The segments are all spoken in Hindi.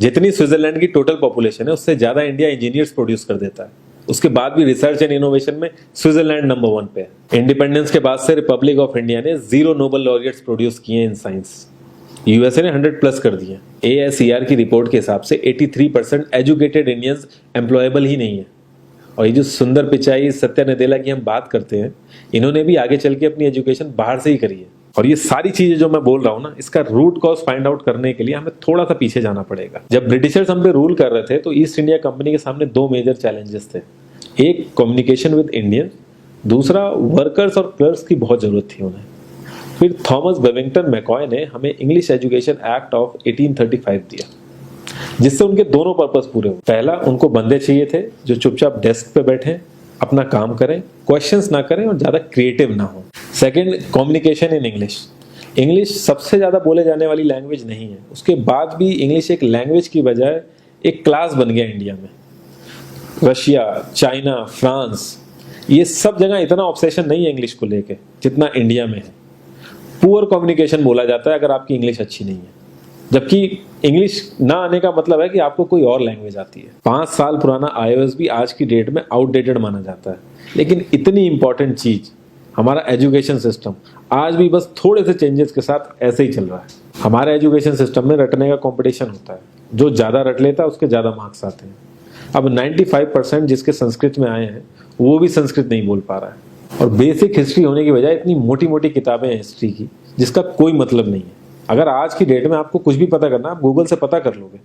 जितनी स्विट्जरलैंड की टोटल पॉपुलेशन है उससे ज्यादा इंडिया इंजीनियर्स प्रोड्यूस कर देता है। उसके बाद भी रिसर्च एंड इनोवेशन में स्विट्जरलैंड नंबर 1 पे है। इंडिपेंडेंस के बाद से रिपब्लिक ऑफ इंडिया ने 0 नोबेल लॉरियट्स प्रोड्यूस किए इन साइंस। यूएसए ने 100+ कर दिए। ASER की रिपोर्ट के हिसाब से 83% एजुकेटेड इंडियंस एम्प्लॉयबल ही नहीं है। और ये जो सुंदर पिचाई, सत्या नदेला की हम बात करते हैं, इन्होंने भी आगे चल के अपनी एजुकेशन बाहर से ही करी है। और ये सारी चीजें जो मैं बोल रहा हूँ ना, इसका रूट कॉज फाइंड आउट करने के लिए हमें थोड़ा सा पीछे जाना पड़ेगा। जब ब्रिटिशर्स हम पे रूल कर रहे थे तो ईस्ट इंडिया कंपनी के सामने 2 मेजर चैलेंजेस थे। एक कम्युनिकेशन विद इंडियन, दूसरा वर्कर्स और क्लर्क्स की बहुत जरूरत थी उन्हें। फिर थॉमस बेविंगटन मैकॉय ने हमें इंग्लिश एजुकेशन एक्ट ऑफ 1835 दिया, जिससे उनके दोनों पर्पस पूरे हुए। पहला, उनको बंदे चाहिए थे जो चुपचाप डेस्क पे बैठे, अपना काम करें, क्वेश्चंस ना करें और ज्यादा क्रिएटिव ना हो। Second, communication in English. English सबसे ज्यादा बोले जाने वाली लैंग्वेज नहीं है, उसके बाद भी इंग्लिश एक लैंग्वेज की बजाय एक क्लास बन गया इंडिया में। रशिया, चाइना, फ्रांस, ये सब जगह इतना ऑब्सेशन नहीं है इंग्लिश को लेके जितना इंडिया में है। पुअर कम्युनिकेशन बोला जाता है अगर आपकी इंग्लिश अच्छी नहीं है, जबकि इंग्लिश ना आने का मतलब है कि आपको कोई और लैंग्वेज आती है। 5 साल पुराना iOS भी आज की डेट में आउटडेटेड माना जाता है। लेकिन इतनी इंपॉर्टेंट चीज हमारा एजुकेशन सिस्टम आज भी बस थोड़े से चेंजेस के साथ ऐसे ही चल रहा है। हमारे एजुकेशन सिस्टम में रटने का कंपटीशन होता है, जो ज्यादा रट लेता है उसके ज्यादा मार्क्स आते हैं। अब 95% जिसके संस्कृत में आए हैं वो भी संस्कृत नहीं बोल पा रहा है। और बेसिक हिस्ट्री होने की बजाय इतनी मोटी मोटी किताबें हैं हिस्ट्री की जिसका कोई मतलब नहीं है। अगर आज की डेट में आपको कुछ भी पता करना, आप गूगल से पता कर लोगे,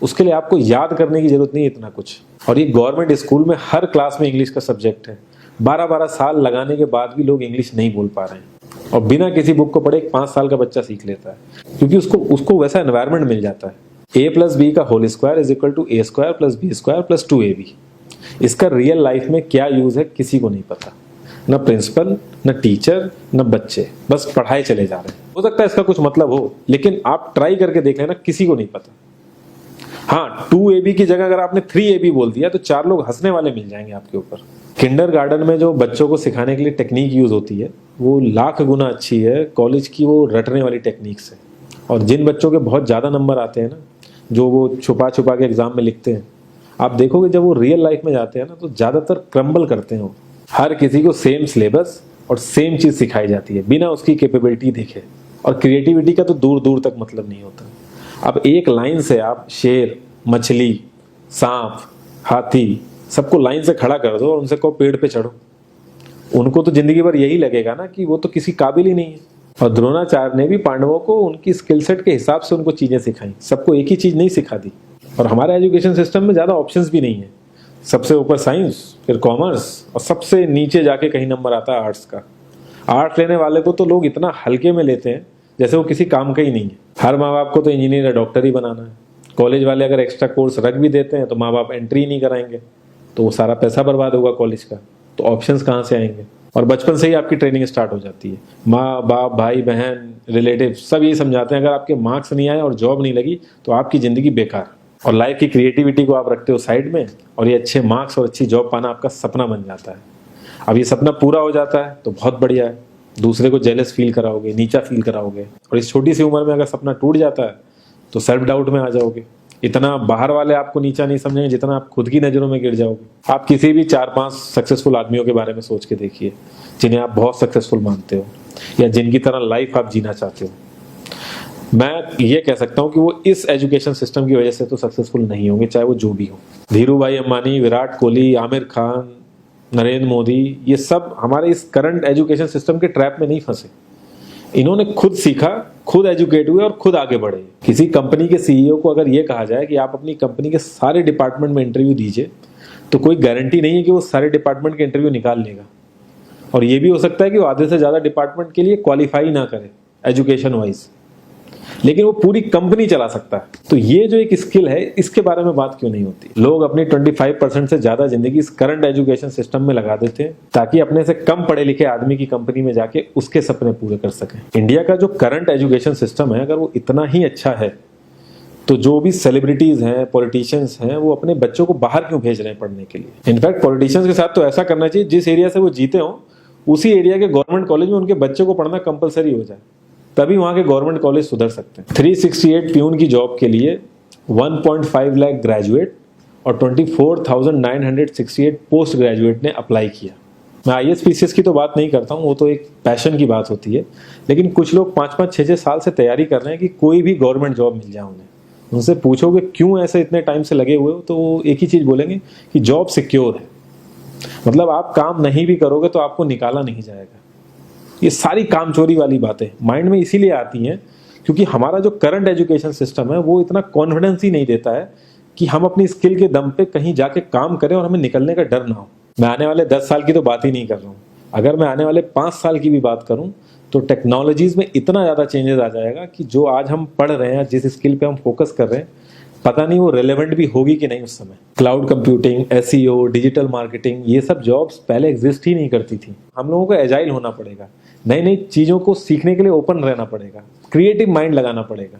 उसके लिए आपको याद करने की जरूरत नहीं है इतना कुछ। और ये गवर्नमेंट स्कूल में हर क्लास में इंग्लिश का सब्जेक्ट है। 12-12 साल लगाने के बाद भी लोग इंग्लिश नहीं बोल पा रहे हैं। और बिना किसी बुक को पढ़े 5 साल का बच्चा सीख लेता है, क्योंकि उसको वैसा एनवायरमेंट मिल जाता है। A+B का whole square is equal to A² + B² + 2AB। इसका रियल लाइफ में क्या यूज है किसी को नहीं पता, न प्रिंसिपल, न टीचर, न बच्चे, बस पढ़ाई चले जा रहे हैं। हो सकता है इसका कुछ मतलब हो, लेकिन आप ट्राई करके देख लेना, किसी को नहीं पता। हाँ, 2AB की जगह अगर आपने 3AB बोल दिया तो 4 लोग हंसने वाले मिल जाएंगे आपके ऊपर। किंडरगार्टन में जो बच्चों को सिखाने के लिए टेक्निक यूज होती है वो लाख गुना अच्छी है कॉलेज की वो रटने वाली टेक्निक से। और जिन बच्चों के बहुत ज्यादा नंबर आते हैं ना, जो वो छुपा छुपा के एग्जाम में लिखते हैं, आप देखोगे जब वो रियल लाइफ में जाते हैं ना तो ज्यादातर क्रम्बल करते हैं वो। हर किसी को सेम सिलेबस और सेम चीज सिखाई जाती है बिना उसकी कैपेबिलिटी देखे। और क्रिएटिविटी का तो दूर दूर तक मतलब नहीं होता। अब एक लाइन से आप शेर, मछली, सांप, हाथी सबको लाइन से खड़ा कर दो और उनसे कहो पेड़ पे चढ़ो, उनको तो जिंदगी भर यही लगेगा ना कि वो तो किसी काबिल ही नहीं है। और द्रोणाचार्य ने भी पांडवों को उनकी स्किल सेट के हिसाब से उनको चीजें सिखाई, सबको एक ही चीज नहीं सिखा दी। और हमारे एजुकेशन सिस्टम में ज्यादा ऑप्शंस भी नहीं है। सबसे ऊपर साइंस, फिर कॉमर्स, और सबसे नीचे जाके कहीं नंबर आता है आर्ट्स का। आर्ट्स लेने वाले को तो लोग इतना हल्के में लेते हैं जैसे वो किसी काम का ही नहीं है। हर माँ बाप को तो इंजीनियर या डॉक्टर ही बनाना है। कॉलेज वाले अगर एक्स्ट्रा कोर्स रख भी देते हैं तो माँ बाप एंट्री नहीं कराएंगे, तो वो सारा पैसा बर्बाद होगा कॉलेज का। तो ऑप्शंस कहाँ से आएंगे? और बचपन से ही आपकी ट्रेनिंग स्टार्ट हो जाती है। माँ बाप, भाई बहन, रिलेटिव सब यही समझाते हैं अगर आपके मार्क्स नहीं आए और जॉब नहीं लगी तो आपकी जिंदगी बेकार। और लाइफ की क्रिएटिविटी को आप रखते हो साइड में, और ये अच्छे मार्क्स और अच्छी जॉब पाना आपका सपना बन जाता है। अब ये सपना पूरा हो जाता है तो बहुत बढ़िया है, दूसरे को जेलस फील कराओगे, नीचा फील कराओगे। और इस छोटी सी उम्र में अगर सपना टूट जाता है तो सेल्फ डाउट में आ जाओगे। इतना बाहर वाले आपको नीचा नहीं समझेंगे जितना आप खुद की नजरों में गिर जाओगे। आप किसी भी 4-5 सक्सेसफुल आदमियों के बारे में सोच के देखिए जिन्हें आप बहुत सक्सेसफुल मानते हो या जिनकी तरह लाइफ आप जीना चाहते हो। मैं ये कह सकता हूं कि वो इस एजुकेशन सिस्टम की वजह से तो सक्सेसफुल नहीं होंगे, चाहे वो जो भी हो। धीरू भाई अंबानी, विराट कोहली, आमिर खान, नरेंद्र मोदी, ये सब हमारे इस करंट एजुकेशन सिस्टम के ट्रैप में नहीं फंसे। इन्होंने खुद सीखा, खुद एजुकेट हुए और खुद आगे बढ़े। किसी कंपनी के सीईओ को अगर ये कहा जाए कि आप अपनी कंपनी के सारे डिपार्टमेंट में इंटरव्यू दीजिए, तो कोई गारंटी नहीं है कि वो सारे डिपार्टमेंट के इंटरव्यू निकाल लेगा। और ये भी हो सकता है कि वो आधे से ज्यादा डिपार्टमेंट के लिए क्वालिफाई ना करे एजुकेशन वाइज, लेकिन वो पूरी कंपनी चला सकता है। तो ये जो एक स्किल है, इसके बारे में बात क्यों नहीं होती? लोग अपनी 25% से ज्यादा जिंदगी इस करंट एजुकेशन सिस्टम में लगा देते हैं ताकि अपने से कम पढ़े लिखे आदमी की कंपनी में जाके उसके सपने पूरे कर सकें। इंडिया का जो करंट एजुकेशन सिस्टम है, अगर वो इतना ही अच्छा है तो जो भी सेलिब्रिटीज हैं, पॉलिटिशियंस हैं, वो अपने बच्चों को बाहर क्यों भेज रहे हैं पढ़ने के लिए? इनफैक्ट पॉलिटिशियंस के साथ तो ऐसा करना चाहिए, जिस एरिया से वो जीते हों उसी एरिया के गवर्नमेंट कॉलेज में उनके बच्चे को पढ़ना कंपलसरी हो जाए, तभी वहां के गवर्नमेंट कॉलेज सुधर सकते हैं। 368 प्यून की जॉब के लिए 1.5 लाख ग्रेजुएट और 24,968 पोस्ट ग्रेजुएट ने अप्लाई किया। मैं IAS PCS की तो बात नहीं करता हूँ, वो तो एक पैशन की बात होती है, लेकिन कुछ लोग 5-5, 6-6 साल से तैयारी कर रहे हैं कि कोई भी गवर्नमेंट जॉब मिल जाए उन्हें। उनसे पूछोगे क्यों ऐसे इतने टाइम से लगे हुए हो, तो वो एक ही चीज़ बोलेंगे कि जॉब सिक्योर है। मतलब आप काम नहीं भी करोगे तो आपको निकाला नहीं जाएगा। ये सारी कामचोरी वाली बातें माइंड में इसीलिए आती हैं क्योंकि हमारा जो करंट एजुकेशन सिस्टम है वो इतना कॉन्फिडेंस ही नहीं देता है कि हम अपनी स्किल के दम पे कहीं जाके काम करें और हमें निकलने का डर ना हो। मैं आने वाले 10 साल की तो बात ही नहीं कर रहा हूँ, अगर मैं आने वाले 5 साल की भी बात करूँ तो टेक्नोलॉजीज में इतना ज़्यादा चेंजेस आ जाएगा कि जो आज हम पढ़ रहे हैं, जिस स्किल पे हम फोकस कर रहे हैं, पता नहीं वो रेलेवेंट भी होगी कि नहीं उस समय। Cloud computing, SEO, digital marketing, ये सब जॉब्स पहले एग्जिस्ट ही नहीं करती थी। हम लोगों को एजाइल होना पड़ेगा, नई नई चीज़ों को सीखने के लिए ओपन रहना पड़ेगा, क्रिएटिव माइंड लगाना पड़ेगा।